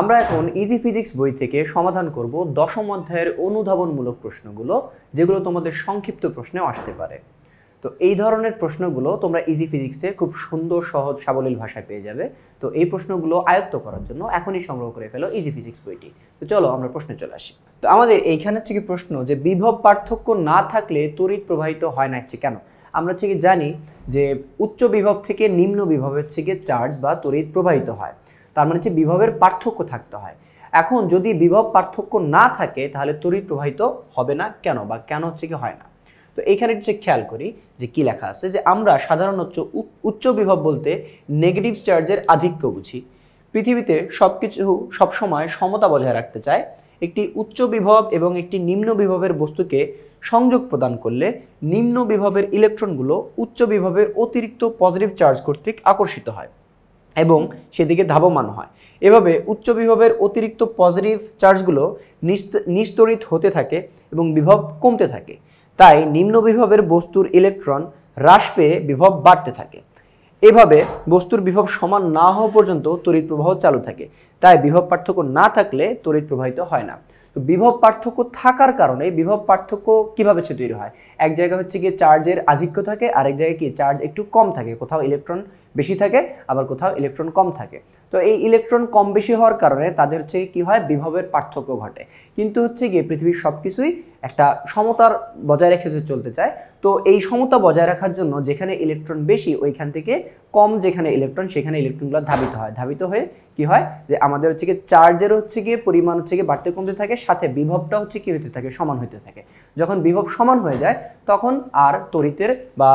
আমরা এখন easy physics বই থেকে সমাধান করব দশম অধ্যায়ের অনুধাবনমূলক প্রশ্নগুলো, যেগুলো তোমাদের সংক্ষিপ্ত প্রশ্নেও আসতে পারে। তো এই ধরনের প্রশ্নগুলো তোমরা ইজি ফিজিক্সে খুব সুন্দর, সহজ, সাবলীল ভাষায় পেয়ে যাবে। তো এই প্রশ্নগুলো আয়ত্ত করার জন্য এখনই সংগ্রহ করে ফেলো ইজি ফিজিক্স বইটি। তো চলো আমরা প্রশ্নে চলে আসি। তো আমাদের এইখানে হচ্ছে কি প্রশ্ন, যে বিভব পার্থক্য না থাকলে তড়িৎ প্রবাহিত হয় না হচ্ছে কেন? আমরা হচ্ছে কি জানি যে উচ্চ বিভব থেকে নিম্ন বিভবের হচ্ছে গিয়ে চার্জ বা তড়িৎ প্রবাহিত হয়। তার মানে হচ্ছে বিভবের পার্থক্য থাকতে হয়। এখন যদি বিভব পার্থক্য না থাকে তাহলে তড়িৎ প্রবাহিত হবে না কেন, বা কেন হচ্ছে কি হয় না? তো এইখানে হচ্ছে খেয়াল করি যে কি লেখা আছে, যে আমরা সাধারণত উচ্চ বিভব বলতে নেগেটিভ চার্জের আধিক্য বুঝি। পৃথিবীতে সবকিছু সবসময় সমতা বজায় রাখতে চায়। একটি উচ্চ বিভব এবং একটি নিম্ন বিভবের বস্তুকে সংযোগ প্রদান করলে নিম্ন বিভবের ইলেকট্রনগুলো উচ্চ বিভবের অতিরিক্ত পজিটিভ চার্জ কর্তৃক আকর্ষিত হয় এবং সেদিকে ধাবমান হয়। এভাবে উচ্চ বিভবের অতিরিক্ত পজিটিভ চার্জগুলো নিস্তড়িত হতে থাকে এবং বিভব কমতে থাকে। তাই নিম্ন বিভবের বস্তুর ইলেকট্রন হ্রাস পেয়ে বিভব বাড়তে থাকে। এভাবে বস্তুর বিভব সমান না হওয়া পর্যন্ত তড়িৎ প্রবাহ চালু থাকে। তাই বিভব পার্থক্য না থাকলে তড়িৎ প্রবাহিত হয় না। তো বিভব পার্থক্য থাকার কারণে বিভব পার্থক্য কিভাবে তৈরি হয়? এক জায়গায় হচ্ছে গিয়ে চার্জের আধিক্য থাকে, আরেক জায়গায় কি চার্জ একটু কম থাকে। কোথাও ইলেকট্রন বেশি থাকে, আবার কোথাও ইলেকট্রন কম থাকে। তো এই ইলেকট্রন কম বেশি হওয়ার কারণে তাদের হচ্ছে কি হয়, বিভবের পার্থক্য ঘটে। কিন্তু হচ্ছে গিয়ে পৃথিবীর সব কিছুই একটা সমতার বজায় রেখে চলতে চায়। তো এই সমতা বজায় রাখার জন্য যেখানে ইলেকট্রন বেশি ওইখান থেকে কম যেখানে ইলেকট্রন, সেখানে ইলেকট্রনগুলো ধাবিত হয়ে কি হয়, যে আমাদের হচ্ছে গিয়ে চার্জের হচ্ছে গিয়ে পরিমাণ হচ্ছে গিয়ে বাড়তে কমতে থাকে, সাথে বিভবটা হচ্ছে কি হতে থাকে, সমান হতে থাকে। যখন বিভব সমান হয়ে যায় তখন আর তড়িতের বা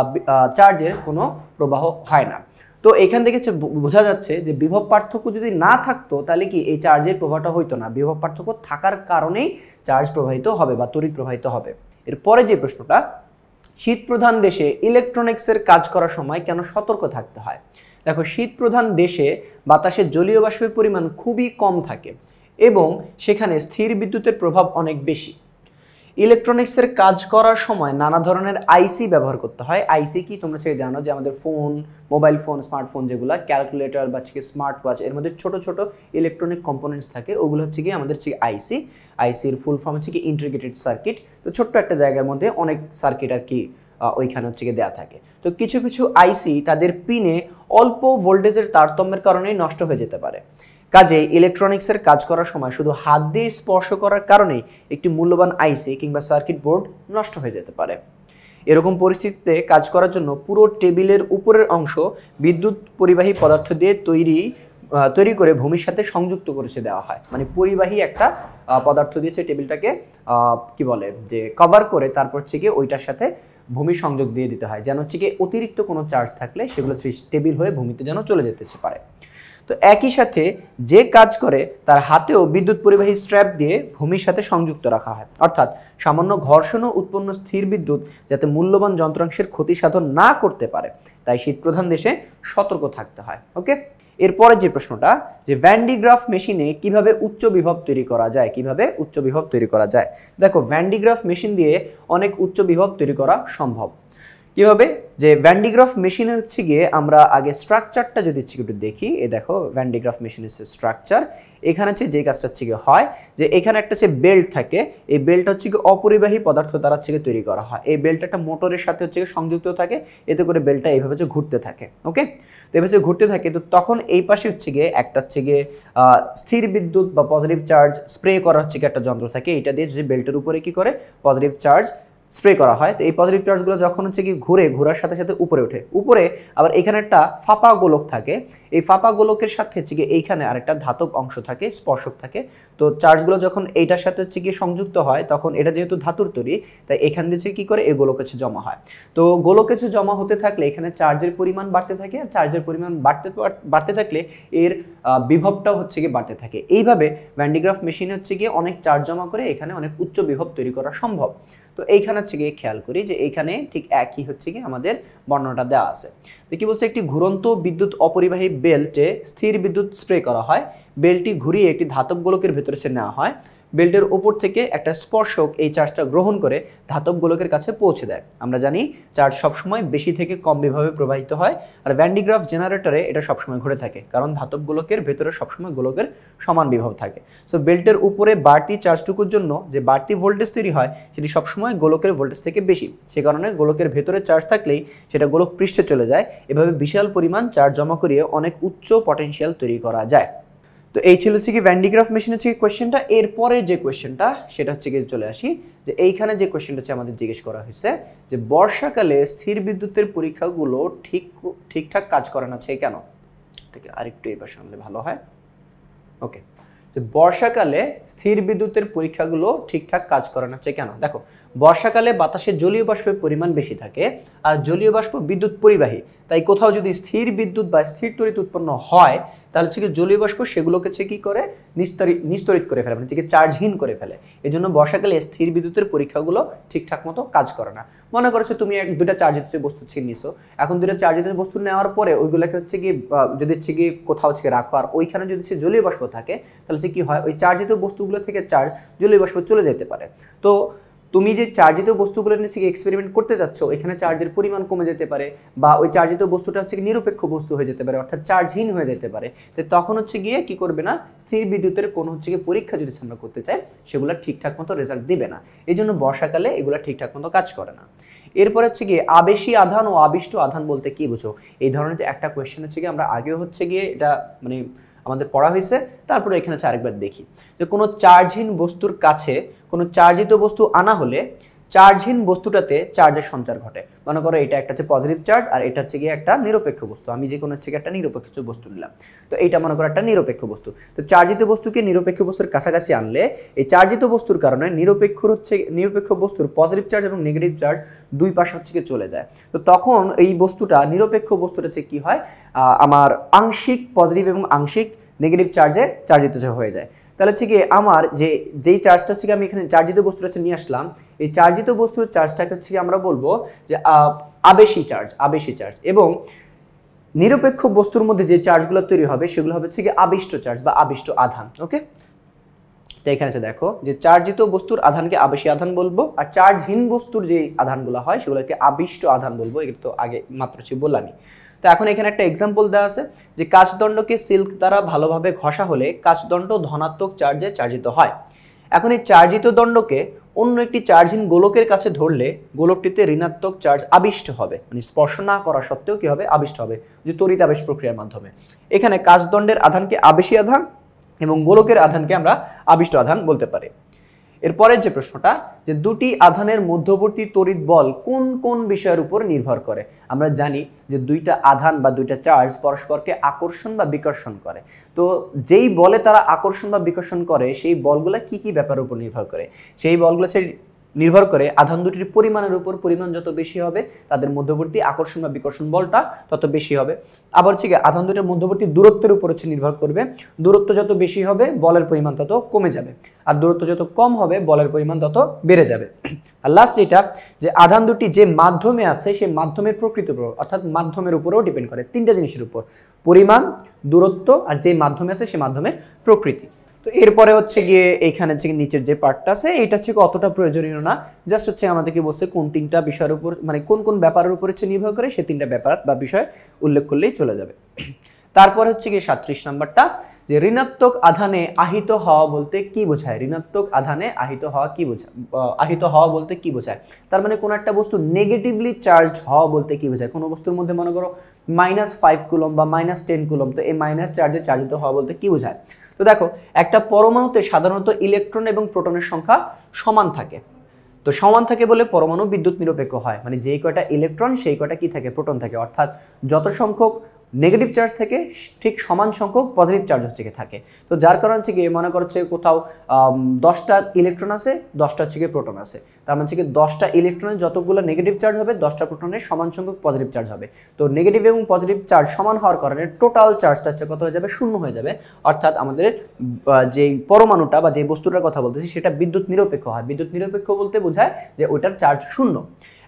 চার্জের কোনো প্রবাহ হয় না। তো এখান থেকে বোঝা যাচ্ছে যে বিভব পার্থক্য যদি না থাকতো তাহলে কি এই চার্জের প্রবাহটা হইতো না। বিভব পার্থক্য থাকার কারণেই চার্জ প্রবাহিত হবে বা তড়িৎ প্রবাহিত হবে। এরপরে যে প্রশ্নটা, শীত প্রধান দেশে ইলেকট্রনিক্সের কাজ করার সময় কেন সতর্ক থাকতে হয়? দেখো, শীত প্রধান দেশে বাতাসে জলীয় বাষ্পের পরিমাণ খুবই কম থাকে এবং সেখানে স্থির বিদ্যুতের প্রভাব অনেক বেশি। ইলেকট্রনিক্সের কাজ করার সময় নানা ধরনের আইসি ব্যবহার করতে হয়। আইসি কি তোমরা সে জানো, যে আমাদের ফোন, মোবাইল ফোন, স্মার্টফোন যেগুলো, ক্যালকুলেটর বা হচ্ছে স্মার্ট ওয়াচ, এর মধ্যে ছোট ছোট ইলেকট্রনিক কম্পোনেন্টস থাকে, ওগুলো হচ্ছে কি আমাদের হচ্ছে আইসি। আইসির ফুল ফর্ম হচ্ছে কি ইন্টিগ্রেটেড সার্কিট। তো ছোট্ট একটা জায়গার মধ্যে অনেক সার্কিট আর কি ওইখানে হচ্ছে গিয়ে দেওয়া থাকে। তো কিছু কিছু আইসি তাদের পিনে অল্প ভোল্টেজের তারতম্যের কারণেই নষ্ট হয়ে যেতে পারে। কাজে ইলেকট্রনিক্সের কাজ করার সময় শুধু হাত দিয়ে স্পর্শ করার কারণেই একটি মূল্যবান আইসি কিংবা সার্কিট বোর্ড নষ্ট হয়ে যেতে পারে। এরকম পরিস্থিতিতে কাজ করার জন্য পুরো টেবিলের উপরের অংশ বিদ্যুৎ পরিবাহী পদার্থ দিয়ে তৈরি করে ভূমির সাথে সংযুক্ত করেছে দেওয়া হয়। মানে পরিবাহী একটা পদার্থ দিয়েছে টেবিলটাকে কি বলে যে কভার করে, তারপর হচ্ছে গিয়ে ওইটার সাথে ভূমি সংযোগ দিয়ে দিতে হয়, যেন হচ্ছে গিয়ে অতিরিক্ত কোনো চার্জ থাকলে সেগুলো টেবিল হয়ে ভূমিতে যেন চলে যেতে পারে। তো একই সাথে যে কাজ করে তার হাতেও বিদ্যুৎ পরিবাহী স্ট্র্যাপ দিয়ে ভূমির সাথে সংযুক্ত রাখা হয়, অর্থাৎ সামান্য ঘর্ষণ উৎপন্ন স্থির বিদ্যুৎ যাতে মূল্যবান যন্ত্রাংশের ক্ষতি সাধন না করতে পারে। তাই শীতপ্রধান দেশে সতর্ক থাকতে হয়। ওকে, এরপরে যে প্রশ্নটা, যে ভ্যান ডি গ্রাফ মেশিনে কিভাবে উচ্চ বিভব তৈরি করা যায়? কিভাবে উচ্চ বিভব তৈরি করা যায়? দেখো, ভ্যান ডি গ্রাফ মেশিন দিয়ে অনেক উচ্চ বিভব তৈরি করা সম্ভব। কিভাবে? যে ভ্যান ডি গ্রাফ মেশিনের হচ্ছে গিয়ে আমরা আগে স্ট্রাকচারটা যদি একটু দেখি। এই দেখো, ভ্যান ডি গ্রাফ মেশিনের স্ট্রাকচার। এখানে হচ্ছে যে কাজটা হচ্ছে গিয়ে হয়, যে এখানে একটা হচ্ছে বেল্ট থাকে। এই বেল্ট হচ্ছে গিয়ে অপরিবাহী পদার্থ দ্বারা হচ্ছে গিয়ে তৈরি করা হয়। এই বেল্ট একটা মোটরের সাথে হচ্ছে গিয়ে সংযুক্ত থাকে, এতে করে বেল্টটা এইভাবে হচ্ছে ঘুরতে থাকে। ওকে, তো এভাবে ঘুরতে থাকে। তো তখন এই পাশে হচ্ছে গিয়ে একটা হচ্ছে গিয়ে স্থির বিদ্যুৎ বা পজিটিভ চার্জ স্প্রে করা হচ্ছে গিয়ে একটা যন্ত্র থাকে। এটা দিয়ে যে বেল্টের উপরে কি করে পজিটিভ চার্জ স্প্রে করা হয়। তো এই পজিটিভ চার্জগুলো যখন হচ্ছে কি ঘোরার সাথে সাথে উপরে ওঠে, উপরে আবার এখানে একটা ফাঁপা গোলক থাকে। এই ফাঁপা গোলকের সাথে হচ্ছে কি এইখানে আরেকটা ধাতব অংশ থাকে, স্পর্শক থাকে। তো চার্জগুলো যখন এইটার সাথে হচ্ছে কি সংযুক্ত হয়, তখন এটা যেহেতু ধাতুর তৈরি, তাই এখান দিয়ে কি করে এই গোলক হচ্ছে জমা হয়। তো গোলক হচ্ছে জমা হতে থাকলে এখানে চার্জের পরিমাণ বাড়তে থাকে, আর চার্জের পরিমাণ বাড়তে থাকলে এর বিভবটাও হচ্ছে কি বাড়তে থাকে। এইভাবে ভ্যান ডি গ্রাফ মেশিন হচ্ছে গিয়ে অনেক চার্জ জমা করে এখানে অনেক উচ্চ বিভব তৈরি করা সম্ভব। তো এইখানে হচ্ছে গিয়ে খেয়াল করি যে এইখানে ঠিক একই হচ্ছে গিয়ে আমাদের বর্ণনাটা দেওয়া আছে। তো কি বলছে, একটি ঘুরন্ত বিদ্যুৎ অপরিবাহী বেল্টে স্থির বিদ্যুৎ স্প্রে করা হয়। বেল্টটি ঘুরিয়ে একটি ধাতব গোলকের ভেতরে সে নেওয়া হয়। বেল্টের উপর থেকে একটা স্পর্শক এই চার্জটা গ্রহণ করে ধাতব গোলকের কাছে পৌঁছে দেয়। আমরা জানি চার্জ সবসময় বেশি থেকে কম বিভাবে প্রবাহিত হয়, আর ভ্যান ডি গ্রাফ জেনারেটরে এটা সবসময় ঘটে থাকে, কারণ ধাতব গোলকের ভেতরে সবসময় গোলকের সমান বিভব থাকে। সো বেল্টের উপরে বাড়তি চার্জটুকুর জন্য যে বাড়তি ভোল্টেজ তৈরি হয় সেটি সবসময় গোলকের ভোল্টেজ থেকে বেশি, সে কারণে গোলকের ভেতরে চার্জ থাকলেই সেটা গোলক পৃষ্ঠে চলে যায়। এভাবে বিশাল পরিমাণ চার্জ জমা করিয়ে অনেক উচ্চ পটেনশিয়াল তৈরি করা যায়। তো এই ছিল হচ্ছে কি ভ্যান ডি গ্রাফ মেশিন হচ্ছে কোয়েশ্চেনটা। এরপরে যে কোয়েশ্চেনটা সেটা হচ্ছে কি চলে আসি যে এইখানে যে কোয়েশ্চেনটা হচ্ছে আমাদের জিজ্ঞেস করা হয়েছে যে বর্ষাকালে স্থির বিদ্যুতের পরীক্ষাগুলো ঠিকঠাক কাজ করে না কেন। ঠিক আছে, আরেকটু এই পাশে আনলে ভালো হয়। ওকে, যে বর্ষাকালে স্থির বিদ্যুতের পরীক্ষাগুলো ঠিকঠাক কাজ করে না কেন। দেখো, বর্ষাকালে বাতাসে জলীয় বাষ্পের পরিমাণ বেশি থাকে, আর জলীয় বাষ্প বিদ্যুৎ পরিবাহী, তাই কোথাও যদি স্থির বিদ্যুৎ বা স্থির তড়িৎ উৎপন্ন হয় তাহলে হচ্ছে জলীয় বাষ্প সেগুলোকে কি করে নিস্তরিত করে ফেলে, মানে চার্জহীন করে ফেলে। এই জন্য বর্ষাকালে স্থির বিদ্যুতের পরীক্ষাগুলো ঠিকঠাক মতো কাজ করে না। মনে করছো তুমি দুইটা চার্জিত বস্তু নিছো, এখন দুইটা চার্জিত বস্তু নেওয়ার পরে ওইগুলোকে হচ্ছে কি যদি কোথাও রাখো, আর ওইখানে যদি জলীয় বাষ্প থাকে তাহলে কি হয়, ওই চার্জিত বস্তুগুলো থেকে চার্জ জলীয় বাষ্প চলে যেতে পারে। তো তুমি যে চার্জিত বস্তুগুলো নিয়ে এক্সপেরিমেন্ট করতে যাচ্ছ এখানে চার্জের পরিমাণ কমে যেতে পারে, বা ওই চার্জিত বস্তুটা হচ্ছে নিরপেক্ষ বস্তু হয়ে যেতে পারে, অর্থাৎ চার্জহীন হয়ে যেতে পারে। তো তখন হচ্ছে গিয়ে কি করবে না, স্থির বিদ্যুতের কোনো পরীক্ষা যদি আমরা করতে চাই সেগুলো ঠিকঠাক মতো রেজাল্ট দিবে না। এই জন্য বর্ষাকালে এগুলো ঠিকঠাক মতো কাজ করে না। এরপর হচ্ছে গিয়ে আবেশী আধান ও আবিষ্ট আধান বলতে কি বুঝো। এই ধরনের একটা কোয়েশ্চেন হচ্ছে গিয়ে আমরা আগেও হচ্ছে গিয়ে এটা মানে আমাদের পড়া হয়েছে, তারপরে এখানে আরেকবার দেখি যে কোনো চার্জহীন বস্তুর কাছে কোনো চার্জিত বস্তু আনা হলে চার্জহীন বস্তুটাতে চার্জের সঞ্চার ঘটে। মনে করো এটা একটা হচ্ছে পজিটিভ চার্জ আর এটা হচ্ছে গিয়ে একটা নিরপেক্ষ বস্তু, আমি যে কোনো হচ্ছে একটা নিরপেক্ষ বস্তু নিলাম, তো এইটা মনে করো একটা নিরপেক্ষ বস্তু। তো চার্জিত বস্তুকে নিরপেক্ষ বস্তুর কাছাকাছি আনলে এই চার্জিত বস্তুর কারণে নিরপেক্ষ বস্তুর পজিটিভ চার্জ এবং নেগেটিভ চার্জ দুই পাশে হচ্ছে চলে যায়। তো তখন এই বস্তুটা নিরপেক্ষ বস্তুটা কি হয়, আমার আংশিক পজিটিভ এবং আংশিক নেগেটিভ চার্জে চার্জিত হয়ে যায়। তাহলে হচ্ছে কি আমার যেই চার্জটা হচ্ছে আমি এখানে চার্জিত বস্তুটা নিয়ে আসলাম, এই চার্জিত বস্তুর চার্জটাকে হচ্ছে আমরা বলবো যে আবেশী চার্জ, এবং নিরপেক্ষ বস্তুর মধ্যে যে চার্জগুলো তৈরি হবে সেগুলো হবে হচ্ছে কি আবিষ্ট চার্জ বা আবিষ্ট আধান। ওকে, তো এখানে দেখো যে চার্জিত বস্তুর আধানকে আবেশী আধান বলবো, আর চার্জহীন বস্তুর যে আধানগুলো হয় সেগুলোকে আবিষ্ট আধান বলবো। এটা তো আগে মাত্র বললামই। তো এখন এখানে একটা এক্সাম্পল দেওয়া আছে যে কাচদণ্ডকে সিল্ক দ্বারা ভালোভাবে ঘষা হলে কাচদণ্ড ধনাত্মক চার্জে চার্জিত হয়। এখন এই চার্জিত দণ্ডকে অন্য একটি চার্জহীন গোলকের কাছে ধরলে গোলকটিতে ঋণাত্মক চার্জ আবিষ্ট হবে, মানে স্পর্শ না করা সত্ত্বেও কি হবে, আবিষ্ট হবে, যে তড়িৎ আবেশ প্রক্রিয়ার মাধ্যমে। এখানে কাচদণ্ডের আধানকে আবেশী আধান এবং গোলকের আধানকে আমরা আবিষ্ট আধান বলতে পারি। এরপরের যে প্রশ্নটা যে দুটি আধানের মধ্যবর্তী তড়িৎ বল কোন কোন বিষয়ের উপর নির্ভর করে। আমরা জানি যে দুইটা আধান বা দুইটা চার্জ পরস্পরকে আকর্ষণ বা বিকর্ষণ করে। তো যেই বলে তারা আকর্ষণ বা বিকর্ষণ করে সেই বলগুলো কি কি ব্যাপারের উপর নির্ভর করে, সেই বলগুলো নির্ভর করে আধান দুটির পরিমাণের উপর। পরিমাণ যত বেশি হবে তাদের মধ্যবর্তী আকর্ষণ বা বিকর্ষণ বলটা তত বেশি হবে। আবার হচ্ছে আধান দুটির মধ্যবর্তী দূরত্বের উপর নির্ভর করবে। দূরত্ব যত বেশি হবে বলের পরিমাণ তত কমে যাবে, আর দূরত্ব যত কম হবে বলের পরিমাণ তত বেড়ে যাবে। আর লাস্ট এটা যে আধান দুটি যে মাধ্যমে আছে সেই মাধ্যমের প্রকৃতির উপর, অর্থাৎ মাধ্যমের উপরেও ডিপেন্ড করে, তিনটা জিনিসের উপর, পরিমাণ, দূরত্ব আর যে মাধ্যমে আছে সেই মাধ্যমের প্রকৃতি। তো এরপরে হচ্ছে গিয়ে এইখানে নিচের যে পার্টটা আছে এটা হচ্ছে অতটা প্রয়োজনীয় না, জাস্ট হচ্ছে আমাদেরকে বলছে কোন তিনটা বিষয়ের উপর, মানে কোন কোন ব্যাপারের উপর নির্ভর করে সে তিনটা ব্যাপার বা বিষয় উল্লেখ করলেই চলে যাবে। তারপর হচ্ছে গিয়ে 37 নাম্বারটা যে ঋণাত্মক আধানে আহিত হওয়া বলতে কি বোঝায়। ঋণাত্মক আধানে আহিত হওয়া কি বোঝায়, আহিত হওয়া বলতে কি বোঝায়, তার মানে কোন একটা বস্তু নেগেটিভলি চার্জড হওয়া বলতে কি বোঝায়। কোনো বস্তুর মধ্যে মনে করো -5 কুলম বা -10 কুলম, তো এই মাইনাস চার্জে চার্জিত হওয়া বলতে কি বোঝায়। তো দেখো একটা পরমাণুতে সাধারণত ইলেকট্রন এবং প্রোটনের সংখ্যা সমান থাকে। তো সমান থাকে বলে পরমাণু বিদ্যুৎ নিরপেক্ষ হয়, মানে যেই কয়টা ইলেকট্রন সেই কয়টা কি থাকে, প্রোটন থাকে। অর্থাৎ যত সংখ্যক নেগেটিভ চার্জ থেকে ঠিক সমান সংখ্যক পজিটিভ চার্জ হচ্ছে থাকে। তো যার কারণ হচ্ছে কি মনে করছে কোথাও 10টা ইলেকট্রন আছে, 10টা হচ্ছে প্রোটন আছে, তার মানে হচ্ছে 10টা ইলেকট্রনের যতগুলো নেগেটিভ চার্জ হবে 10টা প্রোটনের সমান সংখ্যক পজিটিভ চার্জ হবে। তো নেগেটিভ এবং পজিটিভ চার্জ সমান হওয়ার কারণে টোটাল চার্জটা হচ্ছে কত হয়ে যাবে, 0 হয়ে যাবে। অর্থাৎ আমাদের যেই পরমাণুটা বা যে বস্তুটার কথা বলতেছি সেটা বিদ্যুৎ নিরপেক্ষ হয়। বিদ্যুৎ নিরপেক্ষ বলতে বোঝায় যে ওইটার চার্জ 0।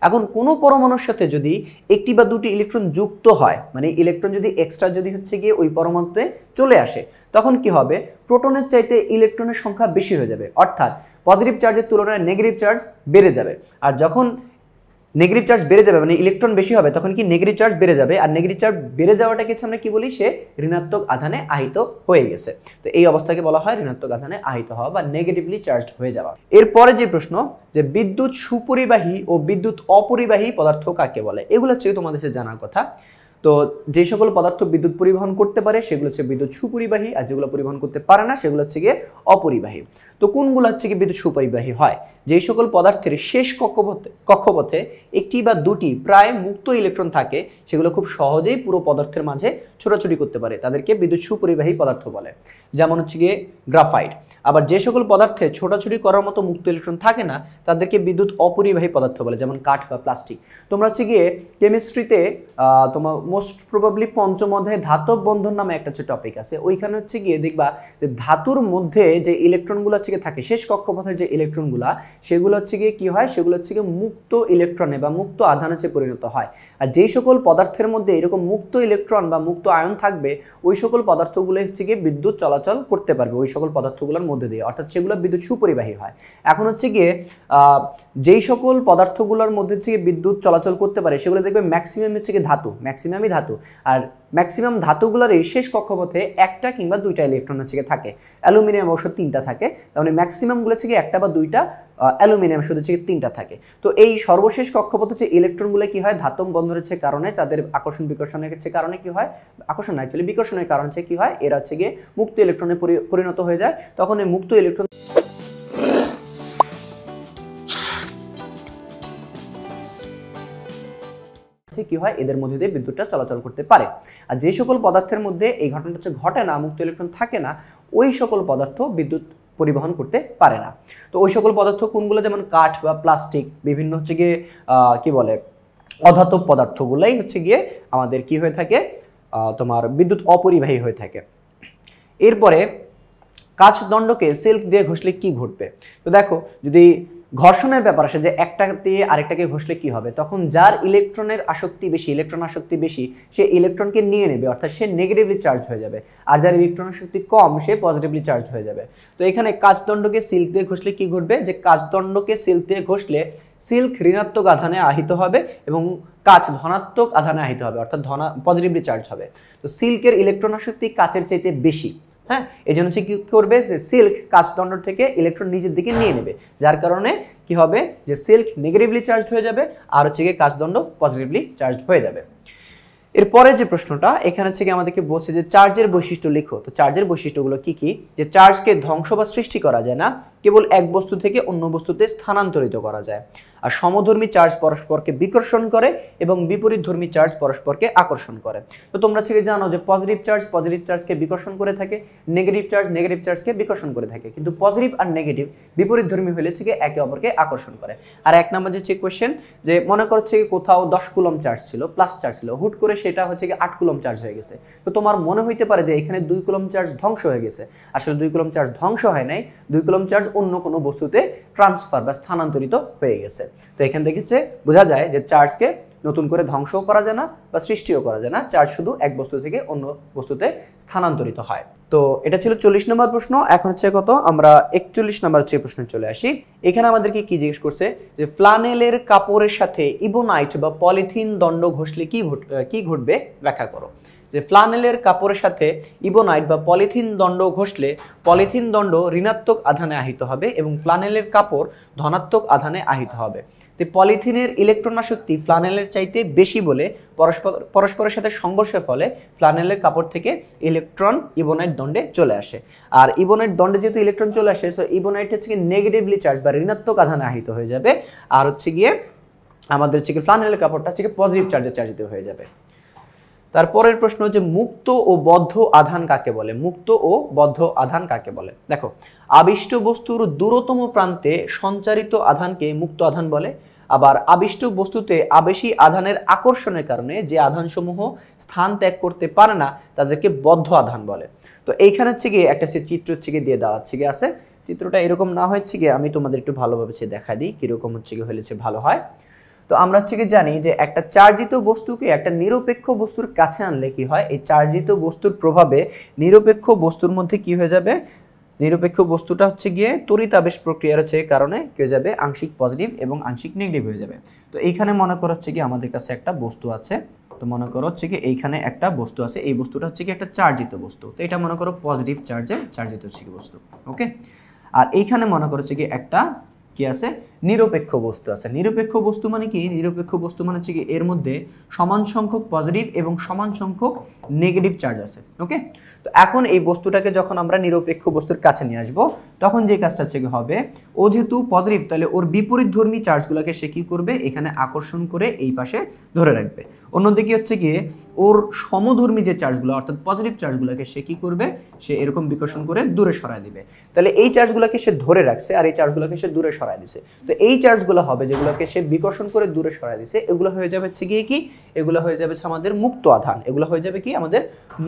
এখন কোনো পরমাণুর সাথে যদি একটি বা দুটি ইলেকট্রন যুক্ত হয়, মানে ইলেকট্রন যদি এক্সট্রা যদি হচ্ছে গিয়ে ওই পরমাণুতে চলে আসে, তখন কি হবে, প্রোটনের চাইতে ইলেকট্রনের সংখ্যা বেশি হয়ে যাবে, অর্থাৎ পজিটিভ চার্জের তুলনায় নেগেটিভ চার্জ বেড়ে যাবে। আর যখন নেগেটিভ চার্জ বেড়ে যাবে মানে ইলেকট্রন বেশি হবে, তখন কি নেগেটিভ চার্জ বেড়ে যাবে, আর নেগেটিভ চার্জ বেড়ে যাওয়াটাকে আমরা কি বলি, সে ঋণাত্মক আধানে আহিত হয়ে গেছে। তো এই অবস্থাকে বলা হয় ঋণাত্মক আধানে আহিত হওয়া বা নেগেটিভলি চার্জড হয়ে যাওয়া। এরপরে যে প্রশ্ন, যে বিদ্যুৎ সুপরিবাহী ও বিদ্যুৎ অপরিবাহী পদার্থ কাকে বলে, এগুলো হচ্ছে তোমাদের জানার কথা। তো যে সকল পদার্থ বিদ্যুৎ পরিবহন করতে পারে সেগুলো হচ্ছে বিদ্যুৎ সুপরিবাহী, আর যেগুলো পরিবহন করতে পারে না সেগুলো হচ্ছে গিয়ে অপরিবাহী। তো কোনগুলো হচ্ছে কি বিদ্যুৎ সুপরিবাহী হয়, যে সকল পদার্থের শেষ কক্ষপথে একটি বা দুটি প্রায় মুক্ত ইলেকট্রন থাকে, সেগুলো খুব সহজেই পুরো পদার্থের মাঝে ছোটাছুটি করতে পারে, তাদেরকে বিদ্যুৎ সুপরিবাহী পদার্থ বলে। যেমন হচ্ছে গিয়ে গ্রাফাইট। আবার যে সকল পদার্থে ছোটাছুটি করার মতো মুক্ত ইলেকট্রন থাকে না, তাদেরকে বিদ্যুৎ অপরিবাহী পদার্থ বলে, যেমন কাঠ বা প্লাস্টিক। তোমরা হচ্ছে গিয়ে কেমিস্ট্রিতে তোমার মোস্ট প্রবাবলি পঞ্চম অধ্যায়ে ধাতব বন্ধন নামে একটা হচ্ছে টপিক আছে, ওইখানে হচ্ছে গিয়ে দেখবা যে ধাতুর মধ্যে যে ইলেকট্রনগুলো হচ্ছে গিয়ে থাকে, শেষ কক্ষপথের যে ইলেকট্রনগুলো, সেগুলো হচ্ছে গিয়ে কি হয়, সেগুলো হচ্ছে গিয়ে মুক্ত ইলেকট্রনে বা মুক্ত আধানে পরিণত হয়। আর যেই সকল পদার্থের মধ্যে এরকম মুক্ত ইলেকট্রন বা মুক্ত আয়ন থাকবে, ওই সকল পদার্থগুলো হচ্ছে গিয়ে বিদ্যুৎ চলাচল করতে পারবে ওই সকল পদার্থগুলোর মধ্যে দিয়ে, অর্থাৎ সেগুলো বিদ্যুৎ সুপরিবাহী হয়। এখন হচ্ছে গিয়ে যেই সকল পদার্থগুলোর মধ্যে থেকে বিদ্যুৎ চলাচল করতে পারে, সেগুলো দেখবে ম্যাক্সিমাম হচ্ছে গিয়ে ধাতু, ম্যাক্সিমামই ধাতু। আর ম্যাক্সিমাম ধাতুগুলোর এই শেষ কক্ষপথে একটা কিংবা দুইটা ইলেকট্রন হচ্ছে গিয়ে থাকে। অ্যালুমিনিয়াম অবশ্য 3টা থাকে, তার মানে ম্যাক্সিমামগুলো হচ্ছে গিয়ে একটা বা দুইটা, অ্যালুমিনিয়াম শুধু হচ্ছে 3টা থাকে। তো এই সর্বশেষ কক্ষপথে যে ইলেকট্রনগুলো কি হয়, ধাতব বন্ধনের কারণে তাদের আকর্ষণ বিকর্ষণের কারণে কি হয়, আকর্ষণ না অ্যাকচুয়ালি বিকর্ষণের কারণে কি হয়, এরা হচ্ছে গিয়ে মুক্ত ইলেকট্রনে পরিণত হয়ে যায়। তখন এই মুক্ত ইলেকট্রন কি হয়, এদের মধ্যে দিয়ে বিদ্যুৎটা চলাচল করতে পারে। আর যে সকল পদার্থের মধ্যে এই ঘটনাটা ঘটে না, মুক্ত ইলেকট্রন থাকে না, ওই সকল পদার্থ বিদ্যুৎ পরিবহন করতে পারে না। তো ওই সকল পদার্থ কোনগুলো, যেমন কাঠ বা প্লাস্টিক, বিভিন্ন হচ্ছে গিয়ে কি বলে অধাতব পদার্থগুলাই হচ্ছে গিয়ে আমাদের কি হয়ে থাকে, তোমার বিদ্যুৎ অপরিবাহী হয়ে থাকে। এরপরে কাচদণ্ডকে সিল্ক দিয়ে ঘষলে কি ঘটবে। তো দেখো, যদি ঘর্ষণের ব্যাপার আসে যে একটা দিয়ে আরেকটাকে ঘষলে কি হবে, তখন যার ইলেকট্রনের আসক্তি বেশি, ইলেকট্রন আসক্তি বেশি, সে ইলেকট্রনকে নিয়ে নেবে, অর্থাৎ সে নেগেটিভলি চার্জ হয়ে যাবে। আর যার ইলেকট্রন আসক্তি কম, সে পজিটিভলি চার্জ হয়ে যাবে। তো এখানে কাচদণ্ডকে সিল্ক দিয়ে ঘষলে কি ঘটবে, যে কাচদণ্ডকে সিল্ক দিয়ে ঘষলে সিল্ক ঋণাত্মক আধানে আহিত হবে এবং কাচ ধনাত্মক আধানে আহিত হবে, অর্থাৎ পজিটিভলি চার্জ হবে। তো সিল্কের ইলেকট্রন আসক্তি কাচের চাইতে বেশি। হ্যাঁ, এই জন্য কি করবে, যে সিল্ক কাচদণ্ড থেকে ইলেকট্রন নিজের দিকে নিয়ে নেবে, যার কারণে কি হবে, যে সিল্ক নেগেটিভলি চার্জড হয়ে যাবে, আর হচ্ছে গিয়ে কাচদণ্ড পজিটিভলি চার্জড হয়ে যাবে। এরপরে যে প্রশ্নটা এখানে হচ্ছে গিয়ে আমাদেরকে বলছে যে চার্জের বৈশিষ্ট্য লিখো। তো চার্জের বৈশিষ্ট্যগুলো কি কি, যে চার্জকে ধ্বংস বা সৃষ্টি করা যায় না, কেবল এক বস্তু থেকে অন্য বস্তুতে স্থানান্তরিত করা যায়। আর সমধর্মী চার্জ পরস্পরকে বিকর্ষণ করে এবং বিপরীতধর্মী চার্জ পরস্পরকে আকর্ষণ করে। তো তোমরা থেকে জানো যে পজিটিভ চার্জকে বিকর্ষণ করে থাকে, নেগেটিভ চার্জকে বিকর্ষণ করে থাকে, কিন্তু পজিটিভ আর নেগেটিভ বিপরীতধর্মী হলে হচ্ছে একে অপরকে আকর্ষণ করে। আর এক নম্বর যে কোয়েশ্চেন, যে মনে করছে কোথাও 10 কুলম চার্জ ছিল, প্লাস চার্জ ছিল, হুট করে সেটা হচ্ছে কি 8 কুলম চার্জ হয়ে গেছে। তো তোমার মনে হইতে পারে যে এখানে 2 কুলম চার্জ ধ্বংস হয়ে গেছে। আসলে 2 কুলম চার্জ ধ্বংস হয় নাই, 2 কুলম চার্জ অন্য কোনো বস্তুতে ট্রান্সফার বা স্থানান্তরিত হয়ে গেছে। তো এখান থেকে বোঝা যায় যে চার্জকে নতুন করে ধ্বংসও করা যায় না বা সৃষ্টিও করা যায় না, চার্জ শুধু এক বস্তু থেকে অন্য বস্তুতে স্থানান্তরিত হয়। তো এটা ছিল 40 নম্বর প্রশ্ন। এখন হচ্ছে কত, আমরা 41 নম্বর প্রশ্নে চলে আসি। এখানে আমাদেরকে কি জিজ্ঞেস করছে, যে ফ্লানেলের কাপড়ের সাথে ইবোনাইট বা পলিথিন দণ্ড ঘষলে কি ঘটবে ব্যাখ্যা করো। যে ফ্লানেলের কাপড়ের সাথে ইবোনাইট বা পলিথিন দণ্ড ঘষলে পলিথিন দণ্ড ঋণাত্মক আধানে আহিত হবে এবং ফ্লানেলের কাপড় ধনাত্মক আধানে আহিত হবে। তো পলিথিনের ইলেকট্রন আসক্তি ফ্লানেলের চাইতে বেশি বলে পরস্পরের সাথে সংঘর্ষের ফলে ফ্লানেলের কাপড় থেকে ইলেকট্রন ইবোনাইট দণ্ডে চলে আসে। আর ইবোনাইট দণ্ডে যেহেতু ইলেকট্রন চলে আসে, সো ইবোনাইট হচ্ছে কি নেগেটিভলি চার্জ বা ঋণাত্মক আধানে আহিত হয়ে যাবে, আর হচ্ছে গিয়ে আমাদের হচ্ছে কি ফ্লানেলের কাপড়টা হচ্ছে পজিটিভ চার্জে চার্জিত হয়ে যাবে। তারপরের প্রশ্ন হচ্ছে মুক্ত ও বদ্ধ আধান কাকে বলে। মুক্ত ও বদ্ধ আধান কাকে বলে, দেখো আবিষ্ট বস্তুর দূরতম প্রান্তে সঞ্চারিত আধানকে মুক্ত আধান বলে। আবার আবিষ্ট বস্তুতে আবেশী আধানের আকর্ষণের কারণে যে আধানসমূহ স্থান ত্যাগ করতে পারে না তাদেরকে বদ্ধ আধান বলে। তো এইখানে হচ্ছে গিয়ে একটা চিত্র হচ্ছে গিয়ে দিয়ে দেওয়া হচ্ছে গিয়ে আছে, চিত্রটা এরকম না হচ্ছে গিয়ে আমি তোমাদের একটু ভালোভাবে দেখা দিই কিরকম হচ্ছে গিয়ে হলেছে ভালো হয়। তো আমরা হচ্ছে কি জানি যে একটা চার্জিত বস্তুকে একটা নিরপেক্ষ বস্তুর কাছে আনলে কি হয়, এই চার্জিত বস্তুর প্রভাবে নিরপেক্ষ বস্তুর মধ্যে কি হয়ে যাবে, নিরপেক্ষ বস্তুটা হচ্ছে গিয়ে তড়িতাবেশ প্রক্রিয়ার হচ্ছে কারণে কি হয়ে যাবে, আংশিক পজিটিভ এবং আংশিক নেগেটিভ হয়ে যাবে। তো এইখানে মনে করো হচ্ছে কি আমাদের কাছে একটা বস্তু আছে, তো মনে করো হচ্ছে কি এইখানে একটা বস্তু আছে, এই বস্তুটা হচ্ছে কি একটা চার্জিত বস্তু, তো এটা মনে করো পজিটিভ চার্জে চার্জিত হচ্ছে কি বস্তু। ওকে, আর এইখানে মনে করো হচ্ছে কি একটা কি আছে, নিরপেক্ষ বস্তু আছে। নিরপেক্ষ বস্তু মানে কি, নিরপেক্ষ বস্তু মানে হচ্ছে কি এর মধ্যে সমান সংখ্যক পজিটিভ এবং সমান সংখ্যক নেগেটিভ চার্জ আছে। ওকে, তো এখন এই বস্তুটাকে যখন আমরা নিরপেক্ষ বস্তুর কাছে নিয়ে আসবো, তখন যে কাজটা হচ্ছে কি হবে, ও যেহেতু পজিটিভ তাহলে ওর বিপরীতধর্মী চার্জগুলোকে সে কি করবে, এখানে আকর্ষণ করে এই পাশে ধরে রাখবে। অন্যদিকে হচ্ছে গিয়ে ওর সমধর্মী যে চার্জগুলো অর্থাৎ পজিটিভ চার্জগুলোকে সে কি করবে, সে এরকম বিকর্ষণ করে দূরে সরায় দিবে। তাহলে এই চার্জগুলোকে সে ধরে রাখছে আর এই চার্জগুলোকে সে দূরে সরায় দিছে। তো এই চার্জগুলো হবে যেগুলোকে সে বিকর্ষণ করে দূরে সরায় দিছে, এগুলো হয়ে যাবে হচ্ছে গিয়ে কি, এগুলো হয়ে যাবে আমাদের মুক্ত আধান। এগুলো হয়ে যাবে কি আমাদের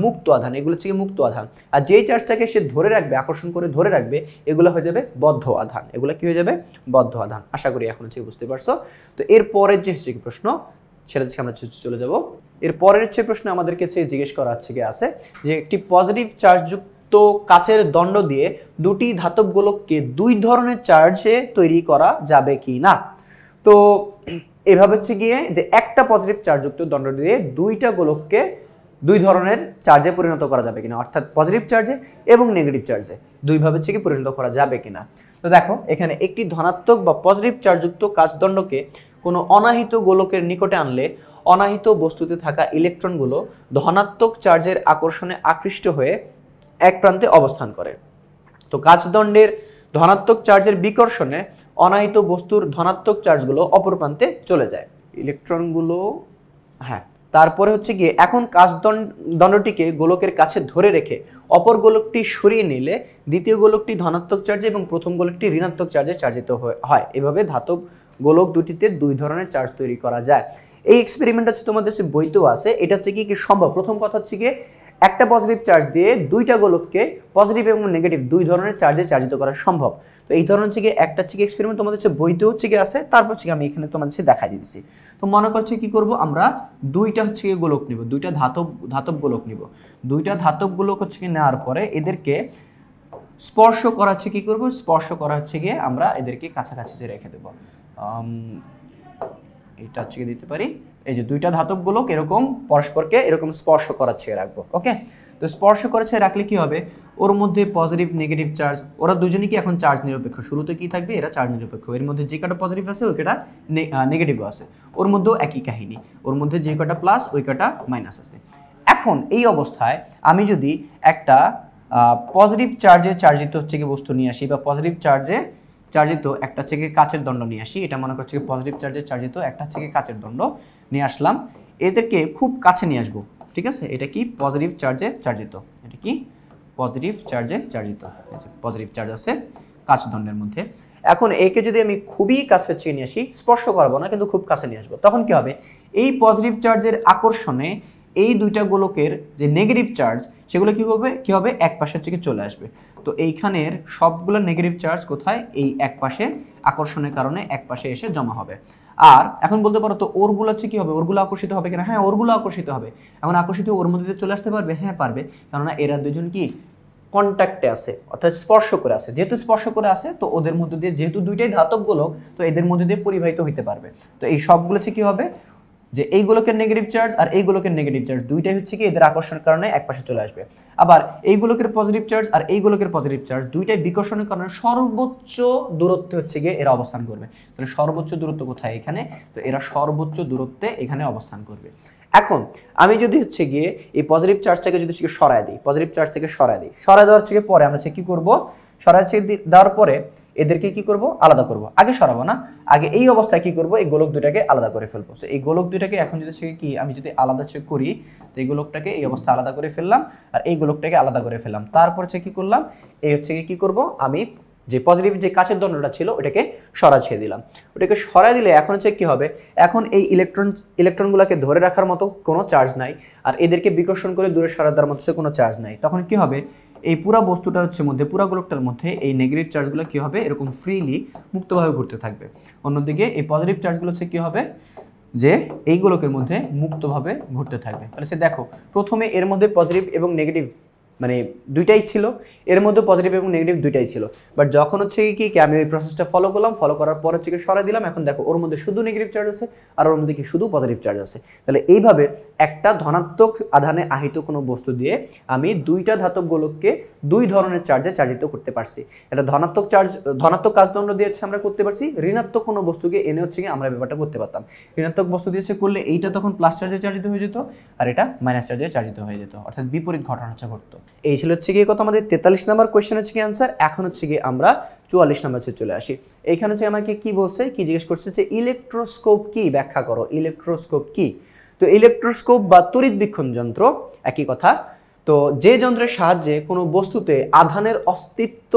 মুক্ত আধান, এগুলো হচ্ছে কি মুক্ত আধান। আর যেই চার্জটাকে সে ধরে রাখবে, আকর্ষণ করে ধরে রাখবে, এগুলো হয়ে যাবে বদ্ধ আধান। এগুলো কি হয়ে যাবে, বদ্ধ আধান। আশা করি এখন হচ্ছে বুঝতে পারছো। তো এর পরের যে হচ্ছে প্রশ্ন সেটা হচ্ছে আমরা চলে যাব। এর পরের হচ্ছে প্রশ্ন আমাদেরকে জিজ্ঞেস করা হচ্ছে কি আছে যে একটি পজিটিভ চার্জযুক্ত কাচের দণ্ড দিয়ে দুটি ধাতব গোলককে দুই ধরনের চার্জে তৈরি করা যাবে কি না। তো এভাবে হচ্ছে গিয়ে যে একটা পজিটিভ চার্জযুক্ত দণ্ড দিয়ে দুইটা গোলককে দুই ধরনের চার্জে পরিণত করা যাবে কিনা, অর্থাৎ পজিটিভ চার্জে এবং নেগেটিভ চার্জে দুইভাবে হচ্ছে কি পরিণত করা যাবে কিনা। তো দেখো এখানে একটি ধনাত্মক বা পজিটিভ চার্জযুক্ত কাচদণ্ডকে কোনো অনাহিত গোলকের নিকটে আনলে অনাহিত বস্তুতে থাকা ইলেকট্রনগুলো ধনাত্মক চার্জের আকর্ষণে আকৃষ্ট হয়ে এক প্রান্তে অবস্থান করে। তো কাচদণ্ডের ধনাত্মক চার্জের বিকর্ষণে অনাহিত বস্তুর ধনাত্মক চার্জগুলো অপর প্রান্তে চলে যায়, ইলেকট্রনগুলো। হ্যাঁ, তারপরে হচ্ছে গিয়ে এখন কাচদণ্ডটিকে গোলকের কাছে ধরে রেখে অপর গোলকটি সরিয়ে নিলে দ্বিতীয় গোলকটি ধনাত্মক চার্জে এবং প্রথম গোলকটি ঋণাত্মক চার্জে চার্জিত হয়। এভাবে ধাতব গোলক দুটিতে দুই ধরনের চার্জ তৈরি করা যায়। এই এক্সপেরিমেন্ট হচ্ছে তোমাদের বইতেও আছে। এটা হচ্ছে কি সম্ভব। প্রথম কথা হচ্ছে গিয়ে একটা পজিটিভ চার্জ দিয়ে দুইটা গোলককে পজিটিভ এবং নেগেটিভ দুই ধরনের চার্জে চার্জিত করা সম্ভব। তো এই ধরনের হচ্ছে গিয়ে একটা হচ্ছে এক্সপেরিমেন্ট তোমাদের বইতেও হচ্ছে গিয়ে আছে। তারপর হচ্ছে আমি এখানে তোমাদের দেখাই দিচ্ছি। তো মনে করছে কি করব, আমরা দুইটা হচ্ছে গিয়ে গোলক নিব, দুইটা ধাতব গোলক নিব। দুইটা ধাতব গোলক হচ্ছে কি নেওয়ার পরে এদেরকে স্পর্শ করা হচ্ছে কি করব, স্পর্শ করা হচ্ছে গিয়ে আমরা এদেরকে কাছাকাছি রেখে দেবো। এটা হচ্ছে দিতে পারি, এই যে দুইটা ধাতব গোলক এরকম পরস্পরকে এরকম স্পর্শ করাচ্ছে রাখবো। ওকে, তো স্পর্শ করেছে রাখলে কি হবে, ওর মধ্যে পজিটিভ নেগেটিভ চার্জ, ওরা দুজনই কি এখন চার্জ নিরপেক্ষ। শুরুতে কি থাকবে, এরা চার্জ নিরপেক্ষ। এর মধ্যে যে কটা পজিটিভ আছে ওই কটা নেগেটিভও আছে, ওর মধ্যেও একই কাহিনী। ওর মধ্যে যে কটা প্লাস ওই কটা মাইনাস আছে। এখন এই অবস্থায় আমি যদি একটা পজিটিভ চার্জে চার্জিত হচ্ছে কি বস্তু নিয়ে আসি, বা পজিটিভ চার্জে চার্জিত একটা হচ্ছে কি কাচের দণ্ড নিয়ে আসি, এটা মনে করছে পজিটিভ চার্জে চার্জিত একটা হচ্ছে কি কাচের দণ্ড নিয়ে আসলাম, এদেরকে খুব কাছে নিয়ে আসবো। ঠিক আছে, এটা কি পজিটিভ চার্জে চার্জিত, এটা কি পজিটিভ চার্জে চার্জিত, পজিটিভ চার্জ আছে কাচদণ্ডের মধ্যে। এখন একে যদি আমি খুবই কাছে নিয়ে আসি, স্পর্শ করবো না কিন্তু খুব কাছে নিয়ে আসবো, তখন কি হবে, এই পজিটিভ চার্জের আকর্ষণে এই দুইটা গোলকের যে নেগেটিভ চার্জ সেগুলো কি হবে এক পাশে থেকে চলে আসবে। তো এইখানের সবগুলো নেগেটিভ চার্জ কোথায়, এই এক পাশে আকর্ষণের কারণে এক পাশে এসে জমা হবে। আর এখন বলতে পারো তো ওরগুলো হচ্ছে কি হবে, ওরগুলো আকর্ষিত হবে কিনা, হ্যাঁ ওরগুলো আকর্ষিত হবে। এখন আকর্ষিত ওর মধ্যে চলে আসতে পারবে, হ্যাঁ পারবে, কেননা এরা দুজন কি কন্ট্যাক্টে আছে, অর্থাৎ স্পর্শ করে আছে। যেহেতু স্পর্শ করে আছে তো ওদের মধ্যে দিয়ে, যেহেতু দুইটাই ধাতব গোলক, তো এদের মধ্যে দিয়ে পরিবাহিত হইতে পারবে। তো এই সবগুলো হচ্ছে কি হবে, যে এই গোলকের নেগেটিভ চার্জ আর এই গোলকের নেগেটিভ চার্জ দুইটাই হচ্ছে কি এদের আকর্ষণের কারণে একপাশে চলে আসবে। আবার এই গোলকের পজিটিভ চার্জ আর এই গোলকের পজিটিভ চার্জ দুইটাই বিকর্ষণের কারণে সর্বোচ্চ দূরত্বে হচ্ছে গিয়ে এরা অবস্থান করবে। তাহলে সর্বোচ্চ দূরত্ব কোথায়, এখানে। তো এরা সর্বোচ্চ দূরত্বে এখানে অবস্থান করবে। এখন আমি যদি হচ্ছে গিয়ে এই পজিটিভ চার্জটাকে যদি সরায় দিই, পজিটিভ চার্জ থেকে সরায় দেওয়ার থেকে পরে আমরা কি করব, সরায় দেওয়ার পরে এদেরকে কি করব, আলাদা করব। আগে সরাবো না, আগে এই অবস্থায় কি করব, এই গোলক দুইটাকে আলাদা করে ফেলবো। এই গোলক দুইটাকে এখন যদি কি আমি যদি আলাদা করি, তো এই গোলকটাকে এই অবস্থা আলাদা করে ফেললাম আর এই গোলকটাকে আলাদা করে ফেললাম। তারপর কি করলাম, এই হচ্ছে কি করব, আমি যে পজিটিভ যে কাচের দণ্ডটা ছিল ওটাকে সরাছিয়ে দিলাম। ওটাকে সরাই দিলে এখন হচ্ছে কি হবে, এখন এই ইলেকট্রনগুলোকে ধরে রাখার মতো কোনো চার্জ নাই, আর এদেরকে বিকর্ষণ করে দূরে সরাই দেওয়ার মতো কোনো চার্জ নাই। তখন কি হবে, এই পুরা বস্তুটা হচ্ছে মধ্যে, পুরা গোলকটার মধ্যে এই নেগেটিভ চার্জগুলো কি হবে, এরকম ফ্রিলি মুক্তভাবে ঘুরতে থাকবে। অন্যদিকে এই পজিটিভ চার্জগুলো হচ্ছে কি হবে, যে এই গোলকের মধ্যে মুক্তভাবে ঘুরতে থাকবে। তাহলে সে দেখো প্রথমে এর মধ্যে পজিটিভ এবং নেগেটিভ মানে দুইটাই ছিল, এর মধ্যে পজিটিভ এবং নেগেটিভ দুইটাই ছিল, বাট যখন হচ্ছে কি আমি ওই প্রসেসটা ফলো করলাম, ফলো করার পর হচ্ছে কি সরাই দিলাম, এখন দেখো ওর মধ্যে শুধু নেগেটিভ চার্জ আছে আর ওর মধ্যে কি শুধু পজিটিভ চার্জ আছে। তাহলে এইভাবে একটা ধনাত্মক আধানে আহিত কোনো বস্তু দিয়ে আমি দুইটা ধাতব গোলককে দুই ধরনের চার্জে চার্জিত করতে পারছি। এটা ধনাত্মক চার্জ, ধনাত্মক কাজদণ্ড দিয়ে হচ্ছে আমরা করতে পারছি, ঋণাত্মক কোনো বস্তুকে এনে হচ্ছে কি আমরা ব্যাপারটা করতে পারতাম। ঋণাত্মক বস্তু দিয়ে করলে এইটা তখন প্লাস চার্জে চার্জিত হয়ে যেত আর এটা মাইনাস চার্জে চার্জিত হয়ে যেত, অর্থাৎ বিপরীত ঘটনা হচ্ছে ঘটতো। এই ছিল হচ্ছে গিয়ে কত আমাদের 43 নম্বর কোয়েশ্চেন হচ্ছে কি অ্যান্সার। এখন হচ্ছে গিয়ে আমরা 44 নম্বরে চলে আসি। এইখানে হচ্ছে আমাকে কি বলছে, কি জিজ্ঞেস করছে যে ইলেকট্রোস্কোপ কি, ব্যাখ্যা করো ইলেকট্রোস্কোপ কি। তো ইলেকট্রোস্কোপ বা তড়িৎবীক্ষণ যন্ত্র একই কথা। তো যে যন্ত্রের সাহায্যে কোনো বস্তুতে আধানের অস্তিত্ব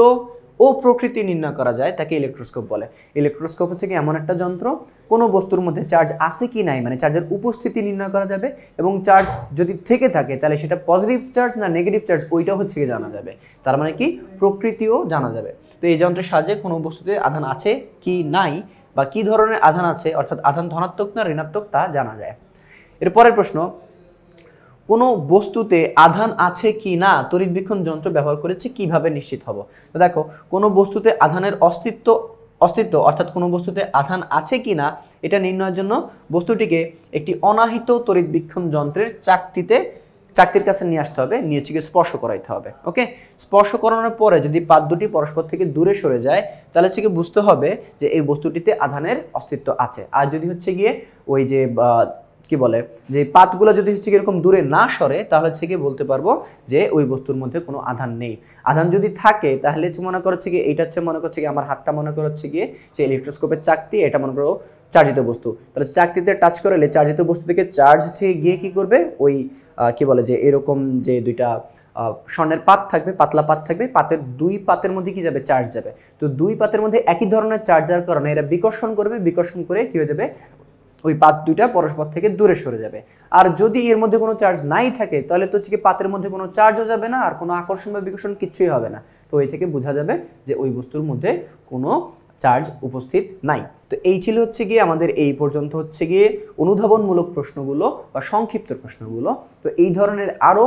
ও প্রকৃতি নির্ণয় করা যায় তাকে ইলেকট্রোস্কোপ বলে। ইলেকট্রোস্কোপ হচ্ছে কি এমন একটা যন্ত্র, কোনো বস্তুর মধ্যে চার্জ আছে কি নাই মানে চার্জের উপস্থিতি নির্ণয় করা যাবে, এবং চার্জ যদি থেকে থাকে তাহলে সেটা পজিটিভ চার্জ না নেগেটিভ চার্জ ওইটাও হচ্ছে কি জানা যাবে, তার মানে কি প্রকৃতিও জানা যাবে। তো এই যন্ত্রের সাহায্যে কোনো বস্তুতে আধান আছে কি নাই বা কি ধরনের আধান আছে, অর্থাৎ আধান ধনাত্মক না ঋণাত্মক তা জানা যায়। এরপরের প্রশ্ন, কোনো বস্তুতে আধান আছে কি না তড়িৎবীক্ষণ যন্ত্র ব্যবহার করেছে কিভাবে নিশ্চিত হব। তো দেখো কোনো বস্তুতে আধানের অস্তিত্ব অর্থাৎ কোনো বস্তুতে আধান আছে কি না এটা নির্ণয়ের জন্য বস্তুটিকে একটি অনাহিত তড়িৎবীক্ষণ যন্ত্রের চাকতির কাছে নিয়ে আসতে হবে, নিয়ে হচ্ছে স্পর্শ করাইতে হবে। ওকে, স্পর্শ করানোর পরে যদি পাত দুটি পরস্পর থেকে দূরে সরে যায় তাহলে হচ্ছে গিয়ে বুঝতে হবে যে এই বস্তুটিতে আধানের অস্তিত্ব আছে। আর যদি হচ্ছে গিয়ে ওই যে কি বলে যে পাতগুলো যদি হচ্ছে এরকম দূরে না সরে তাহলে হচ্ছে গিয়ে বলতে পারবো যে ওই বস্তুর মধ্যে কোনো আধান নেই। আধান যদি থাকে তাহলে মনে করছে গিয়ে এইটা হচ্ছে মনে করছে গিয়ে আমার হাতটা মনে করছে গিয়ে যে ইলেকট্রোস্কোপের চাকতি, এটা মনে করো চার্জিত বস্তু, তাহলে চাকতিতে টাচ করলে চার্জিত বস্তু থেকে চার্জ হচ্ছে গিয়ে কি করবে ওই কি বলে যে এরকম যে দুইটা স্বর্ণের পাত থাকবে, পাতলা পাত থাকবে, পাতের দুই পাতের মধ্যে কি যাবে চার্জ যাবে। তো দুই পাতের মধ্যে একই ধরনের চার্জ যার কারণে এরা বিকর্ষণ করবে, বিকর্ষণ করে কি হয়ে যাবে ওই পাত দুইটা পরস্পর থেকে দূরে সরে যাবে। আর যদি এর মধ্যে কোনো চার্জ নাই থাকে তাহলে তো হচ্ছে কি পাতের মধ্যে কোনো চার্জও যাবে না আর কোনো আকর্ষণ বা বিকর্ষণ কিছুই হবে না। তো ওই থেকে বোঝা যাবে যে ওই বস্তুর মধ্যে কোনো চার্জ উপস্থিত নাই। তো এই ছিল হচ্ছে গিয়ে আমাদের এই পর্যন্ত হচ্ছে গিয়ে অনুধাবনমূলক প্রশ্নগুলো বা সংক্ষিপ্ত প্রশ্নগুলো। তো এই ধরনের আরও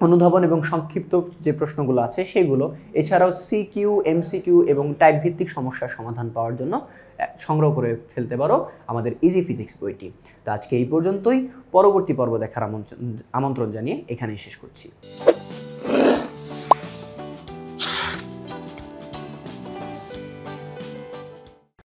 অনুধাবন এবং সংক্ষিপ্ত যে প্রশ্নগুলো আছে সেগুলো, এছাড়াও সিকিউ, এমসিকিউ এবং টাইপ ভিত্তিক সমস্যার সমাধান পাওয়ার জন্য সংগ্রহ করে ফেলতে পারো আমাদের ইজি ফিজিক্স বইটি। তো আজকে এই পর্যন্তই, পরবর্তী পর্ব দেখার আমন্ত্রণ জানিয়ে এখানেই শেষ করছি।